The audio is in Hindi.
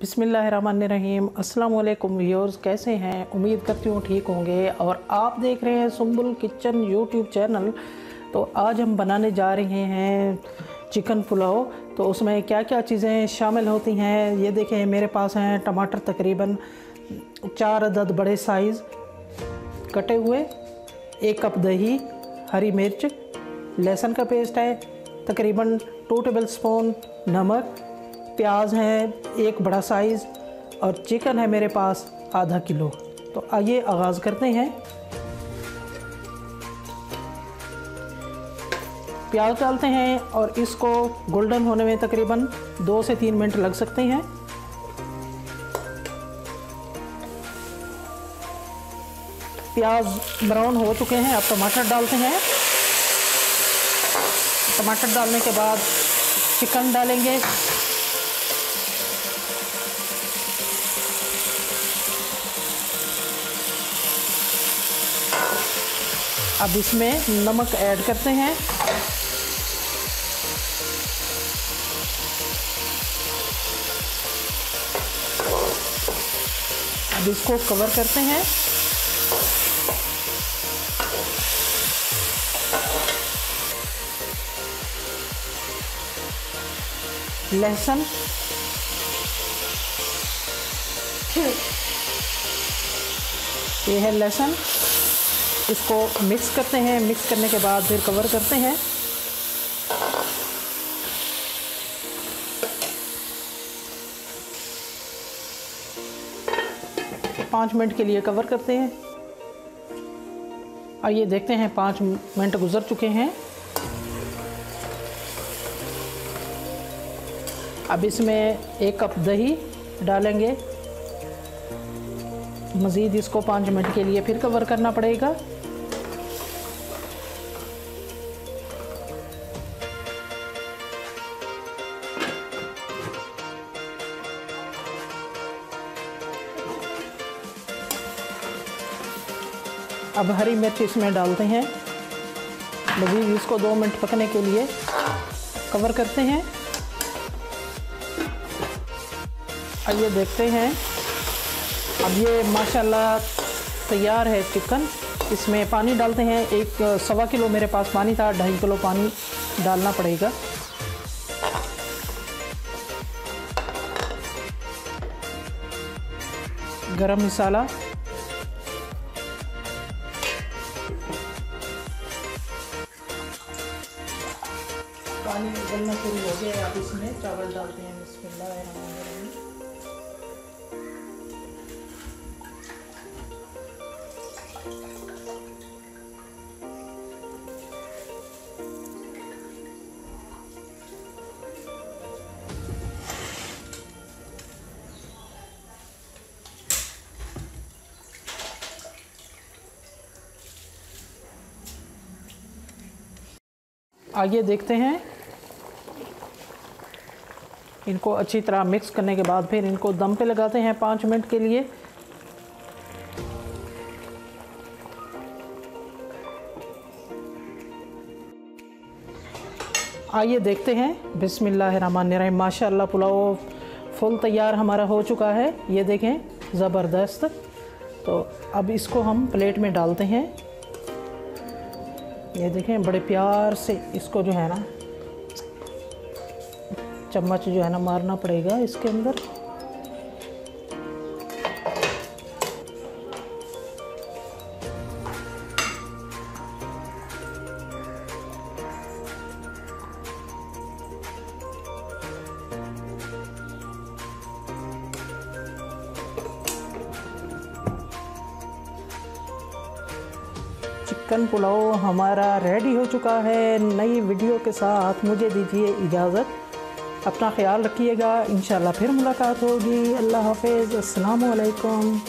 बिस्मिल्लाहिर्रहमानिर्रहीम। अस्सलाम वालेकुम व्यूअर्स, कैसे हैं? उम्मीद करती हूँ ठीक होंगे। और आप देख रहे हैं सुंबुल किचन यूट्यूब चैनल। तो आज हम बनाने जा रहे हैं चिकन पुलाव। तो उसमें क्या क्या चीज़ें शामिल होती हैं ये देखें। मेरे पास हैं टमाटर तकरीबन 4 अदद बड़े साइज़ कटे हुए, 1 कप दही, हरी मिर्च, लहसुन का पेस्ट है तकरीबन 2 टेबल स्पून, नमक, प्याज है 1 बड़ा साइज़ और चिकन है मेरे पास आधा किलो। तो आइए आगाज़ करते हैं। प्याज डालते हैं और इसको गोल्डन होने में तकरीबन 2 से 3 मिनट लग सकते हैं। प्याज ब्राउन हो चुके हैं। अब टमाटर डालते हैं। टमाटर डालने के बाद चिकन डालेंगे। अब इसमें नमक ऐड करते हैं। अब इसको कवर करते हैं। लहसुन, ये है लहसुन, इसको मिक्स करते हैं। मिक्स करने के बाद फिर कवर करते हैं। पाँच मिनट के लिए कवर करते हैं। और ये देखते हैं 5 मिनट गुजर चुके हैं। अब इसमें 1 कप दही डालेंगे। मज़ीद इसको 5 मिनट के लिए फिर कवर करना पड़ेगा। अब हरी मिर्च इसमें डालते हैं। मज़ीद इसको 2 मिनट पकने के लिए कवर करते हैं। अब ये देखते हैं। अब ये माशाल्लाह तैयार है चिकन। इसमें पानी डालते हैं। 1 किलो मेरे पास पानी था, 2.5 किलो पानी डालना पड़ेगा। गरम मसाला, पानी उबलना शुरू हो गया। अब इसमें चावल डालते हैं। बिस्मिल्लाहिर्रहमानिर्रहीम। आगे देखते हैं। इनको अच्छी तरह मिक्स करने के बाद फिर इनको दम पे लगाते हैं 5 मिनट के लिए। आइए देखते हैं। बिस्मिल्लाहिर्रहमानिर्रहीम। माशाल्लाह पुलाव फुल तैयार हमारा हो चुका है। ये देखें, ज़बरदस्त। तो अब इसको हम प्लेट में डालते हैं। ये देखें, बड़े प्यार से इसको जो है ना, चम्मच जो है ना मारना पड़ेगा इसके अंदर। चिकन पुलाव हमारा रेडी हो चुका है। नई वीडियो के साथ मुझे दीजिए इजाज़त। अपना ख्याल रखिएगा। इंशाल्लाह फिर मुलाकात होगी। अल्लाह हाफ़िज़। अस्सलामु अलैकुम।